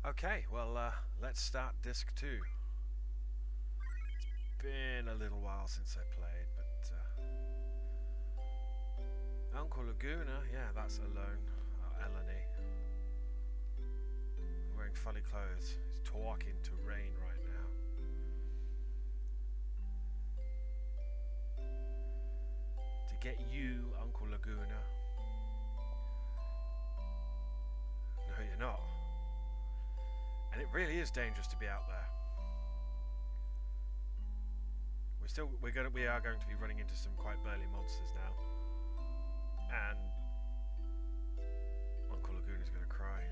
Okay, well, let's start disc 2. It's been a little while since I played, but Uncle Laguna, yeah, that's Alone, Eleni. Wearing funny clothes. He's talking to Rain right now. To get you, Uncle Laguna. No, you're not. And it really is dangerous to be out there. We are going to be running into some quite burly monsters now. And Uncle Laguna's going to cry.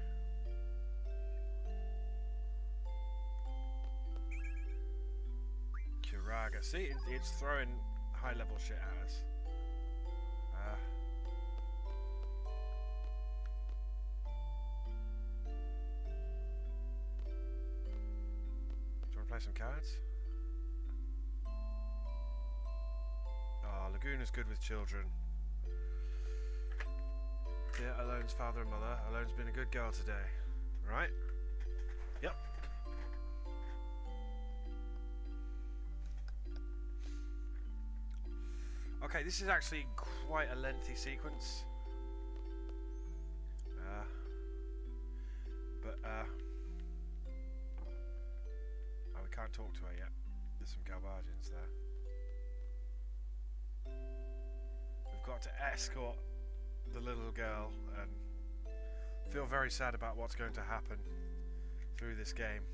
Kiraga. See, it's throwing high level shit at us. Do you want to play some cards? Oh, Laguna's good with children. Dear Alone's father and mother, Alone's been a good girl today. Right? Yep. Okay, this is actually quite a lengthy sequence. Oh, we can't talk to her yet. There's some Galbardians there. We've got to escort the little girl and feel very sad about what's going to happen through this game.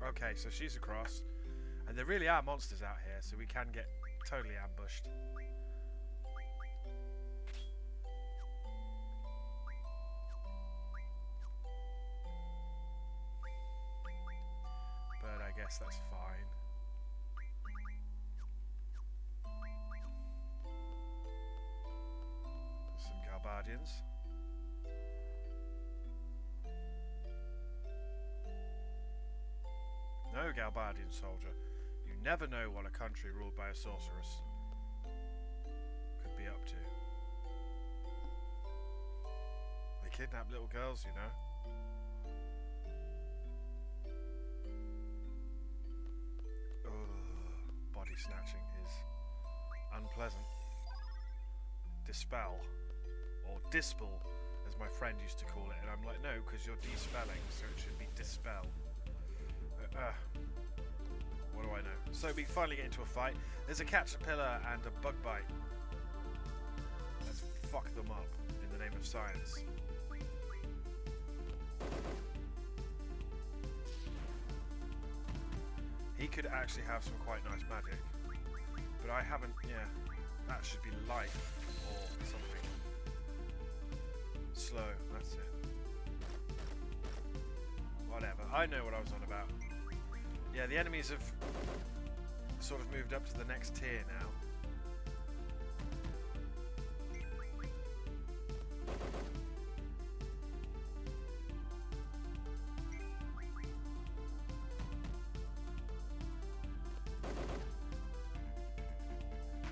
Okay, so she's across, and there really are monsters out here, so we can get totally ambushed. But I guess that's fine. Some Galbardians. No, Galbardian soldier. You never know what a country ruled by a sorceress could be up to. They kidnap little girls, you know. Ugh, body snatching is unpleasant. Dispel. Or dispel, as my friend used to call it, and I'm like, no, because you're despelling, so it should be dispel. What do I know? So we finally get into a fight. There's a caterpillar and a bug bite. Let's fuck them up in the name of science. He could actually have some quite nice magic, but I haven't. Yeah, that should be life or something. Slow, that's it. Whatever, I know what I was on about. Yeah, the enemies have sort of moved up to the next tier now.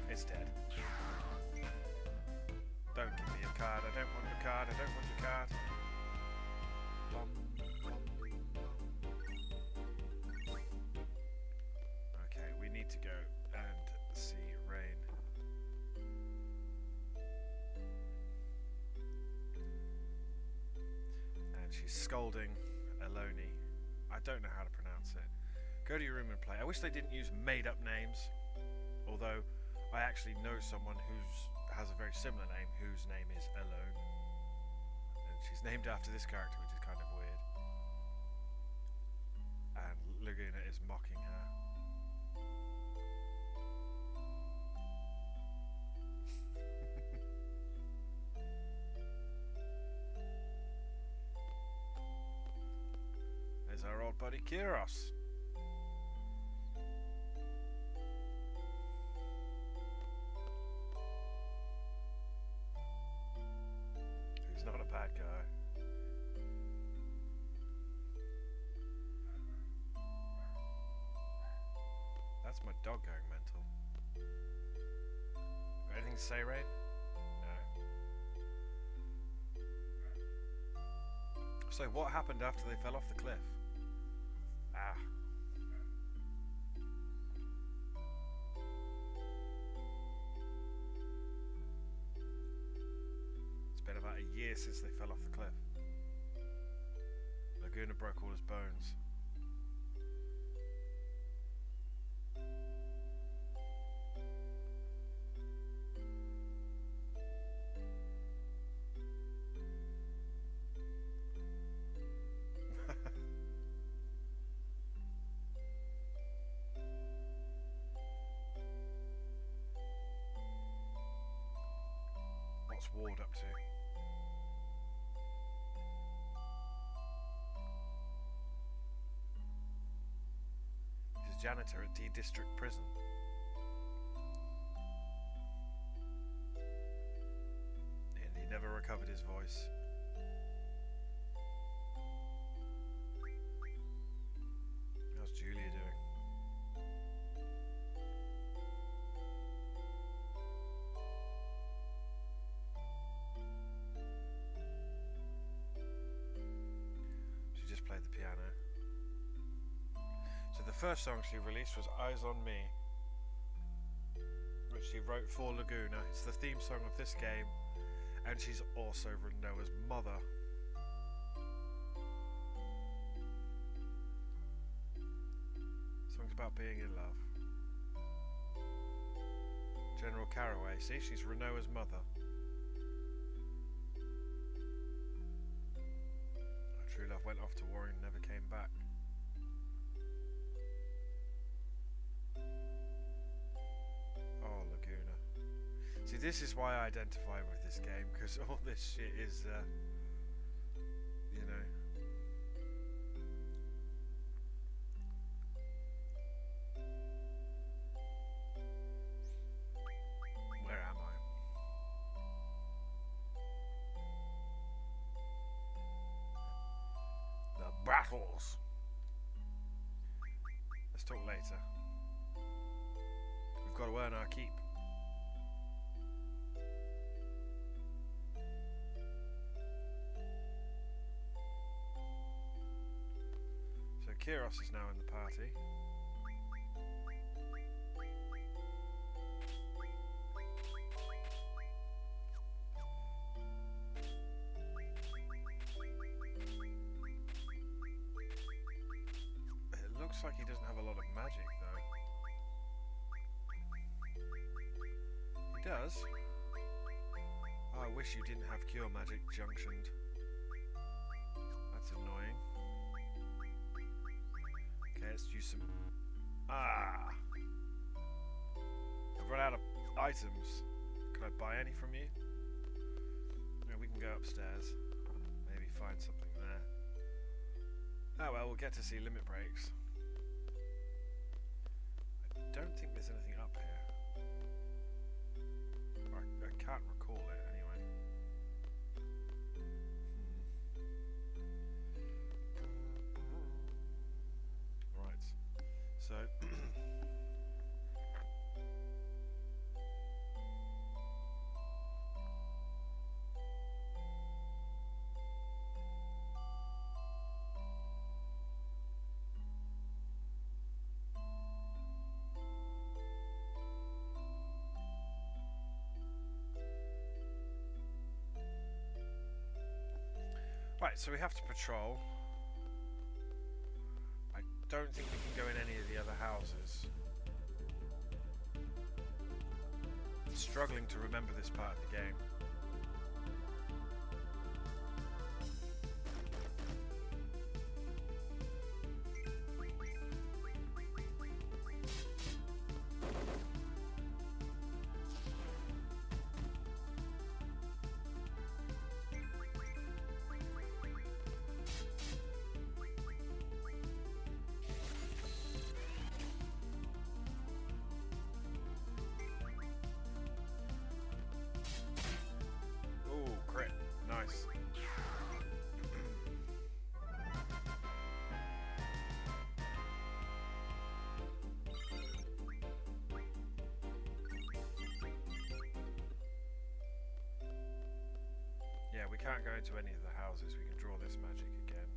It's dead. Don't give me your card, I don't want your card, I don't want your card. Okay, we need to go and see Rain. And she's scolding Eloni. I don't know how to pronounce it. Go to your room and play. I wish they didn't use made-up names, although I actually know someone who has a very similar name, whose name is Alone. And she's named after this character, which is kind of weird. And Laguna is mocking her. There's our old buddy Kiros. He's not a bad guy. That's my dog going mental. Got anything to say, Rain? No. So what happened after they fell off the cliff? Ah. It's been about a year since they fell off the cliff. Laguna broke all his bones. What's Ward up to? He's a janitor at D District Prison. And he never recovered his voice. How's Julia doing? Played the piano. So the first song she released was Eyes on Me, which she wrote for Laguna. It's the theme song of this game, and she's also Renoa's mother. Song's about being in love. General Caraway, see, she's Renoa's mother. True love went off to war and never came back. Oh, Laguna. See, this is why I identify with this game, because all this shit is, you know. Where am I? Battles. Let's talk later. We've got to earn our keep. So Kiros is now in the party. Looks like he doesn't have a lot of magic though. He does. Oh, I wish you didn't have cure magic junctioned. That's annoying. Okay, let's use some... Ah! I've run out of items. Can I buy any from you? Yeah, we can go upstairs. Maybe find something there. Oh well, we'll get to see limit breaks. I don't think there's anything up here. I can't recall it anyway. Right. So right, so we have to patrol. I don't think we can go in any of the other houses. I'm struggling to remember this part of the game. Nice. Yeah, we can't go into any of the houses. We can draw this magic again.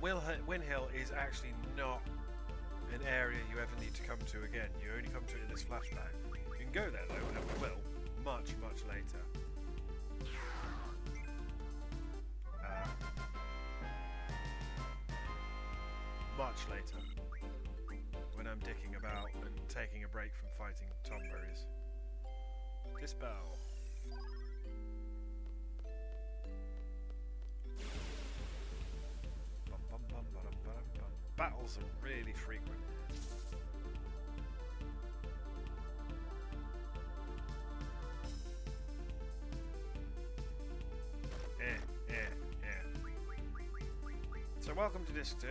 Win Hill is actually not an area you ever need to come to again. You only come to it in this flashback. You can go there though, and we will, much later. Much later. When I'm dicking about and taking a break from fighting tomberries. Dispel. Battles are really frequent. So welcome to Disc 2.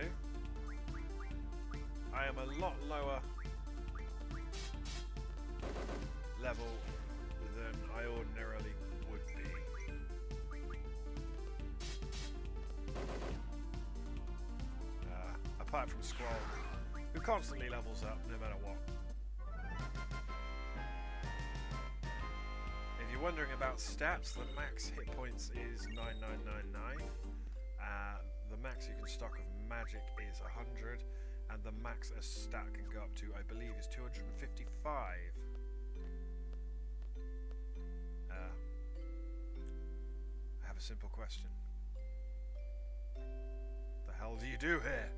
I am a lot lower level than I ordinarily would be. Apart from Squall, who constantly levels up no matter what. If you're wondering about stats, the max hit points is 9999. The max you can stock of magic is 100, and the max a stat can go up to, I believe, is 255. I have a simple question. The hell do you do here?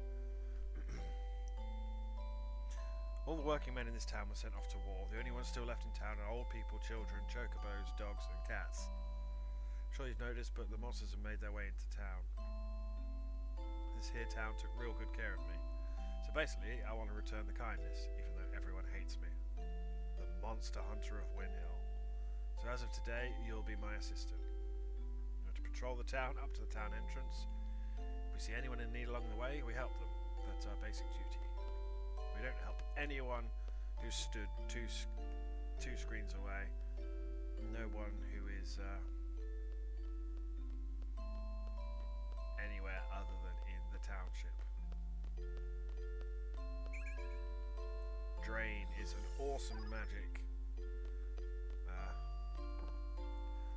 All the working men in this town were sent off to war. The only ones still left in town are old people, children, chocobos, dogs and cats. I'm sure you've noticed, but the monsters have made their way into town. This here town took real good care of me. So basically, I want to return the kindness, even though everyone hates me. The monster hunter of Win Hill. So as of today, you'll be my assistant. You're to patrol the town up to the town entrance. If we see anyone in need along the way, we help them. That's our basic duty. We don't help anyone who stood two screens away. No one who is anywhere other than in the township. Drain is an awesome magic.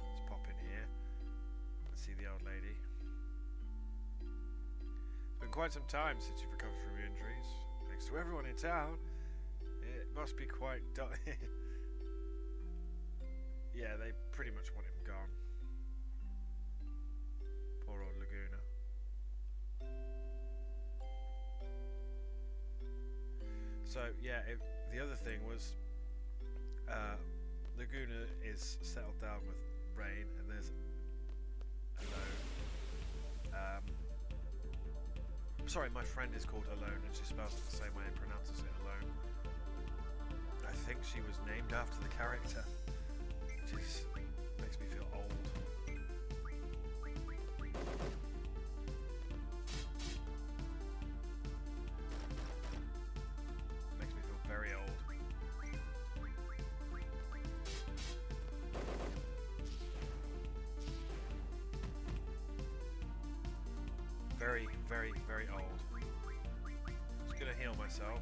Let's pop in here and see the old lady. It's been quite some time since you've recovered from your injuries. Thanks to everyone in town. It must be quite yeah, they pretty much want him gone. Poor old Laguna. So yeah, the other thing was Laguna is settled down with Rain, and there's Alone. Sorry, my friend is called Alone, and she spells it the same way and pronounces it Alone. I think she was named after the character, which makes me feel old. Makes me feel very old. Very, very, very old. Just gonna heal myself.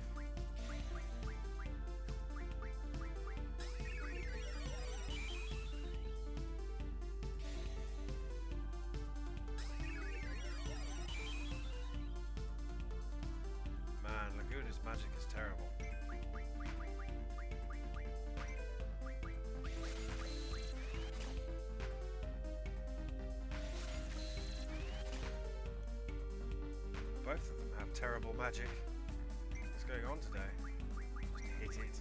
Man, Laguna's magic is terrible. Both of them have terrible magic. What's going on today? Just hit it.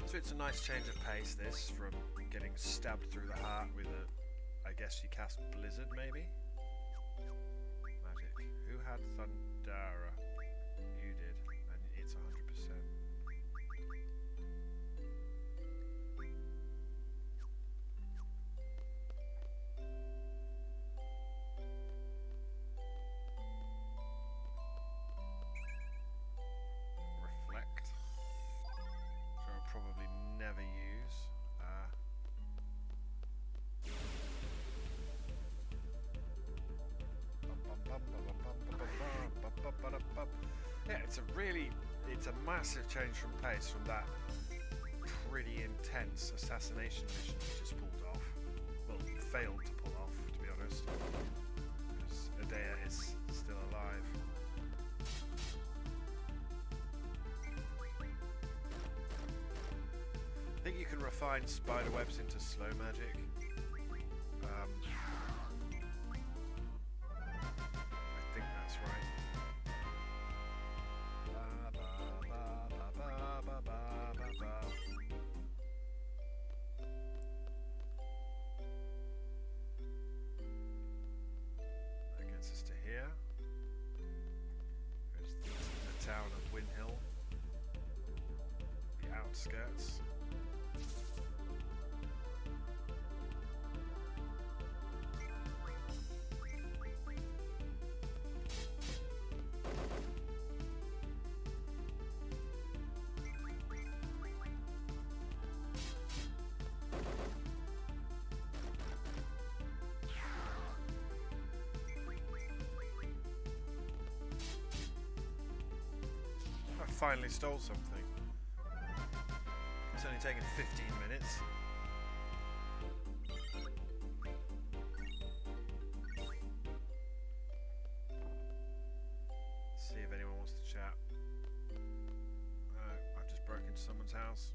So it's a nice change of pace, this, from getting stabbed through the heart with a, I guess you cast Blizzard, maybe? Magic. Who had Thundara? You did, and it's 100%. Reflect. So I'll probably never use. it's a massive change from pace from that pretty intense assassination mission we just pulled off. Well, failed to pull off, to be honest, because Adea is still alive. I think you can refine spider webs into slow magic. I think that's right. That gets us to here. There's the town of Windhill. The outskirts. Finally stole something. It's only taken 15 minutes. Let's see if anyone wants to chat. I've just broken into someone's house.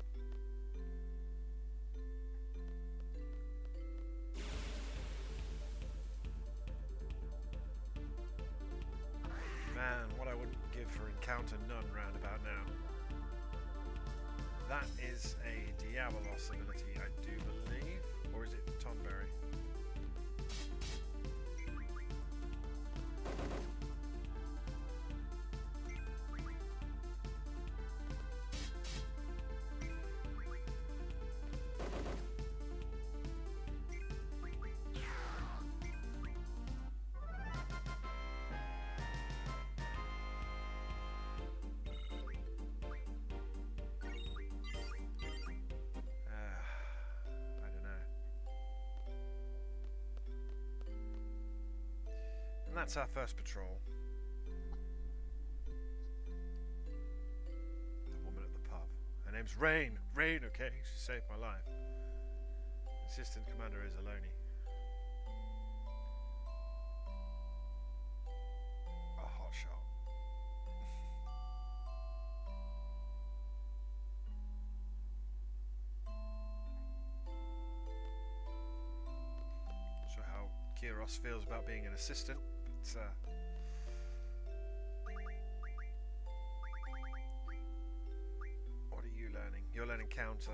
Man, what I wouldn't give for Encounter None round about now. That is a Diabolos ability, I do believe. Or is it Tonberry? That's our first patrol. The woman at the pub. Her name's Rain. Rain, okay? She saved my life. Assistant Commander is Aloni. A hot shot. Not sure how Kiros feels about being an assistant. What are you learning? You're learning counter.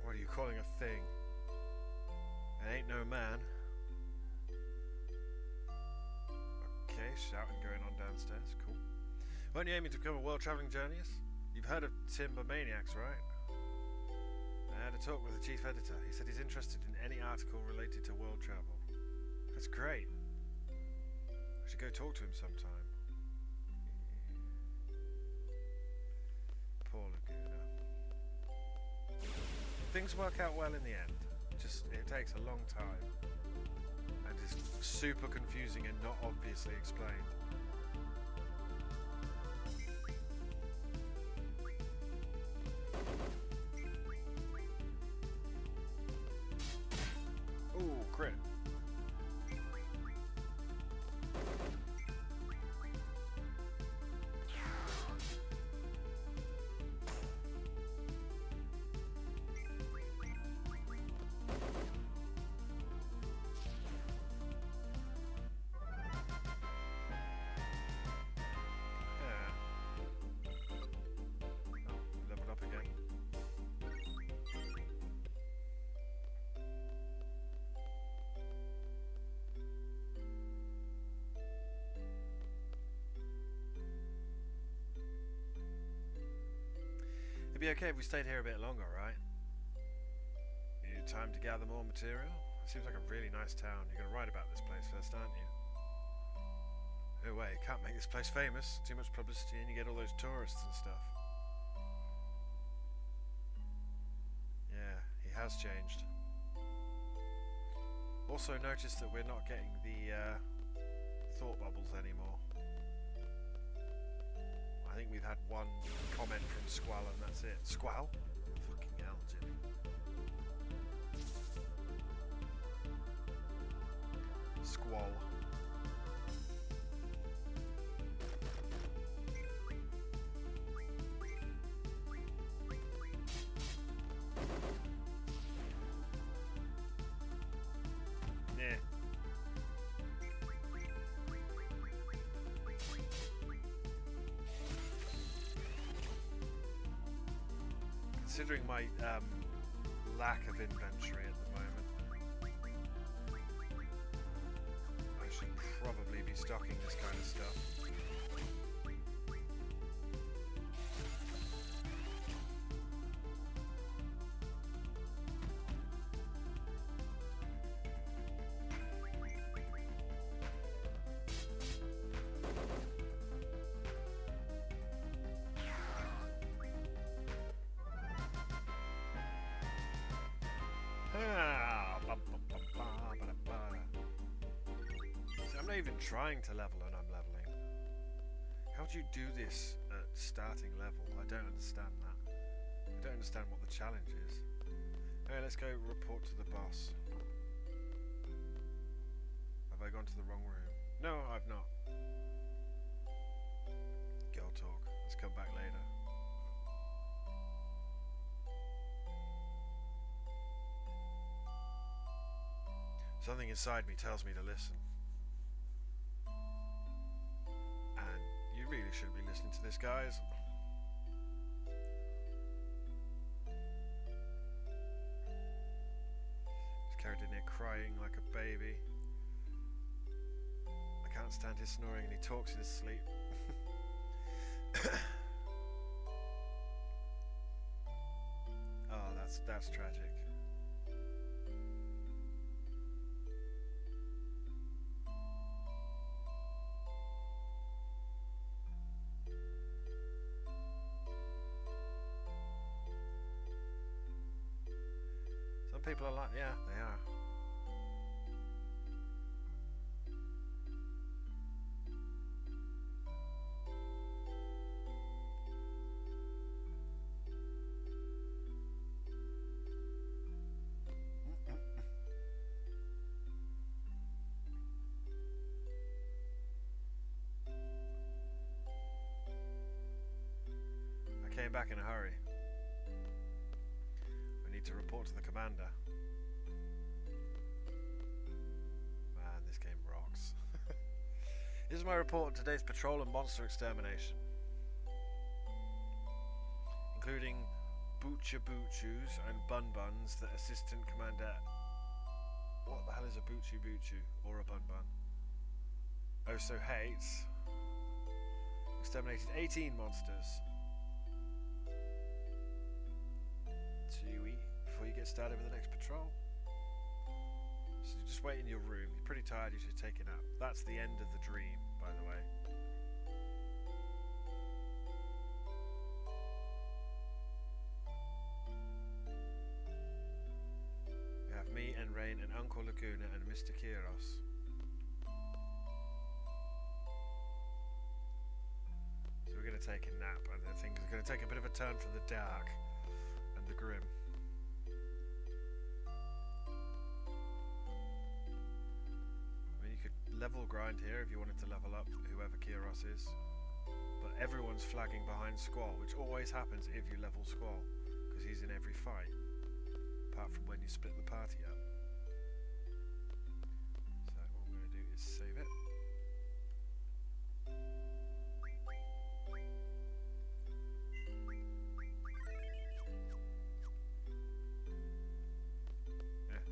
What are you calling a thing? It ain't no man. Okay, shouting going on downstairs. Cool. Weren't you aiming to become a world-traveling journalist? You've heard of Timber Maniacs, right? I had a talk with the chief editor. He said he's interested in any article related to world travel. That's great. I should go talk to him sometime. Poor Laguna. Things work out well in the end. Just, it takes a long time and is super confusing and not obviously explained. Ooh, crit. It'd be okay if we stayed here a bit longer, right? You need time to gather more material? Seems like a really nice town. You're going to write about this place first, aren't you? Can't make this place famous. Too much publicity and you get all those tourists and stuff. Yeah, he has changed. Also notice that we're not getting the thought bubbles anymore. I think we've had one comment from Squall and that's it. Squall? Fucking hell, Jimmy. Squall. Yeah. Considering my lack of inventory at the moment, I should probably be stocking this kind of stuff. I'm not even trying to level and I'm leveling. How do you do this at starting level? I don't understand that. I don't understand what the challenge is. Okay, let's go report to the boss. Have I gone to the wrong room? No, I've not. Girl talk. Let's come back later. Something inside me tells me to listen. And you really shouldn't be listening to this, guys. He's carried in here crying like a baby. I can't stand his snoring and he talks in his sleep. Oh, that's tragic. Some people are like, yeah, they are. I came back in a hurry. I need to report to the commander. Man, this game rocks. This is my report on today's patrol and monster extermination, including Boochus and Bun Buns that Assistant Commander... What the hell is a Boochu or a Bun Bun? Also hates. Exterminated 18 monsters. So you eat before you get started with the next patrol. So you just wait in your room. You're pretty tired, you should take a nap. That's the end of the dream, by the way. We have me and Rain and Uncle Laguna and Mr. Kiros. So we're going to take a nap, and I think it's going to take a bit of a turn from the dark and the grim. Level grind here if you wanted to level up whoever Kiros is, but everyone's flagging behind Squall, which always happens if you level Squall, because he's in every fight, apart from when you split the party up. So what we're going to do is save it. Yeah.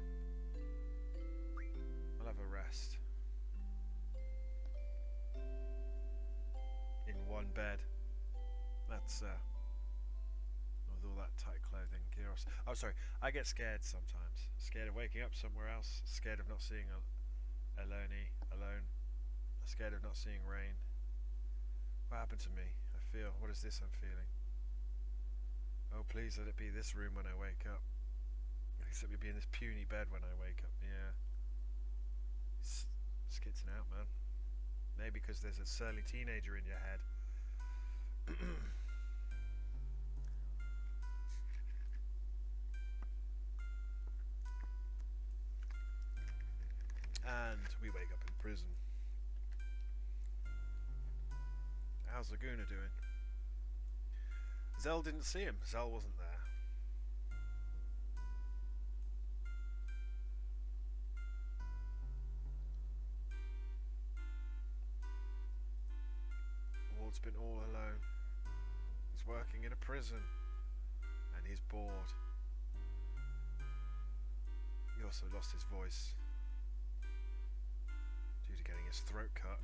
I'll have a rest. One bed. That's with all that tight clothing, Kiros. Oh, sorry. I get scared sometimes. Scared of waking up somewhere else. Scared of not seeing Eloni alone. Scared of not seeing Rain. What happened to me? I feel. What is this I'm feeling? Oh, please let it be this room when I wake up. Please let me be in this puny bed when I wake up. Yeah. Skitzing out, man. Maybe because there's a surly teenager in your head. And we wake up in prison. How's Laguna doing? Zell didn't see him. Zell wasn't there. Ward's been all alone. He's working in a prison. And he's bored. He also lost his voice due to getting his throat cut.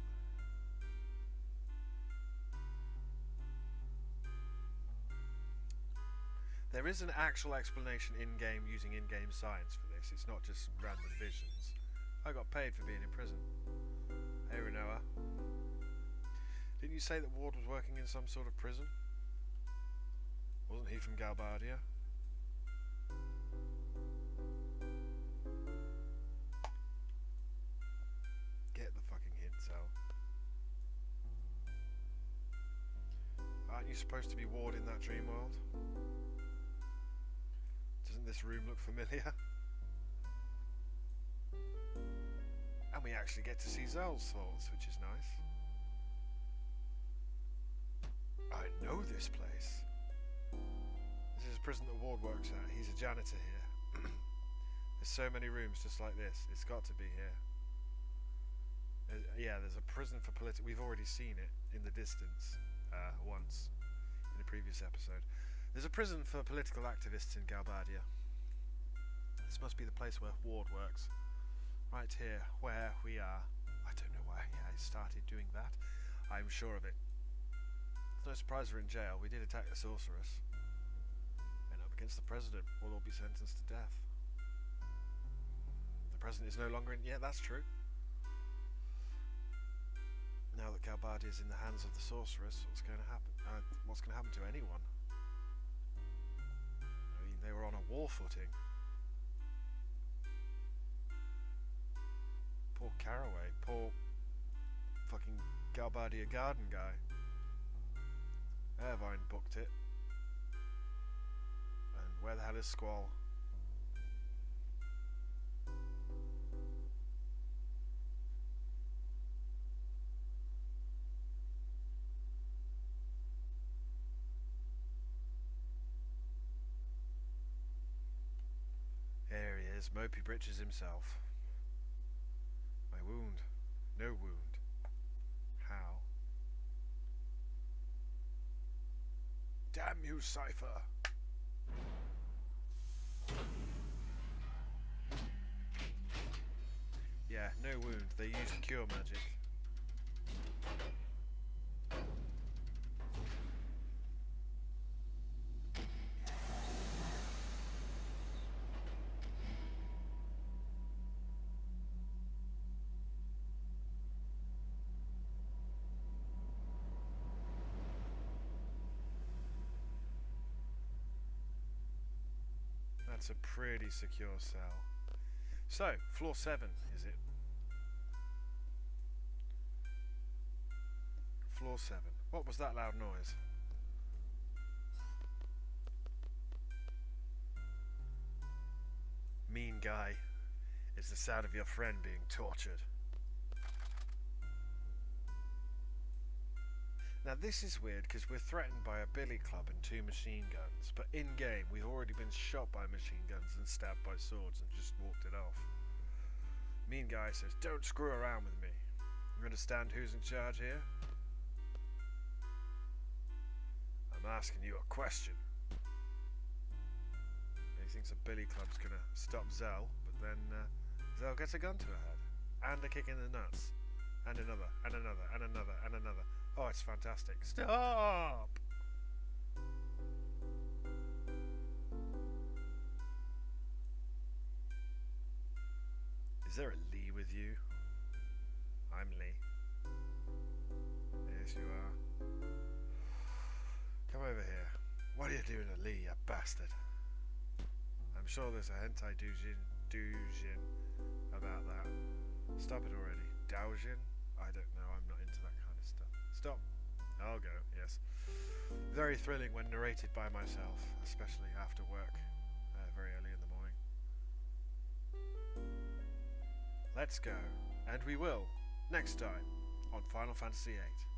There is an actual explanation in-game using in-game science for this. It's not just random visions. I got paid for being in prison. Hey Renoa. Didn't you say that Ward was working in some sort of prison? Wasn't he from Galbadia? Get the fucking hint, Zell. Aren't you supposed to be Ward in that dream world? Doesn't this room look familiar? And we actually get to see Zell's thoughts, which is nice. I know this place. This is a prison that Ward works at. He's a janitor here. There's so many rooms just like this. It's got to be here. Yeah, there's a prison for political... We've already seen it in the distance once in a previous episode. There's a prison for political activists in Galbadia. This must be the place where Ward works. Right here, where we are. I don't know why I started doing that. I'm sure of it. It's no surprise we're in jail. We did attack the sorceress. And up against the president. We'll all be sentenced to death. The president is no longer in... Yeah, that's true. Now that Galbadia is in the hands of the sorceress, what's going to happen? What's going to happen to anyone? I mean, they were on a war footing. Poor Caraway. Poor fucking Galbadia garden guy. Irvine booked it. And where the hell is Squall? There he is, Mopey Britches himself. My wound. No wound. How? Damn you, Cypher! Yeah, no wound. They use cure magic. That's a pretty secure cell. So, floor 7, is it? Floor 7. What was that loud noise? Mean guy. It's the sound of your friend being tortured. Now this is weird because we're threatened by a billy club and 2 machine guns, but in game we've already been shot by machine guns and stabbed by swords and just walked it off. Mean guy says, don't screw around with me. You understand who's in charge here? I'm asking you a question. He thinks a billy club's gonna stop Zell, but then Zell gets a gun to her head. And a kick in the nuts. And another, and another, and another, and another. Oh, it's fantastic. Stop! Is there a Lee with you? I'm Lee. Yes, you are. Come over here. What are you doing to Lee, you bastard? I'm sure there's a hentai doujin about that. Stop it already. Doujin? I don't know, I'm not into that kind of stuff. Stop. I'll go, yes. Very thrilling when narrated by myself, especially after work, very early in the morning. Let's go. And we will, next time, on Final Fantasy VIII.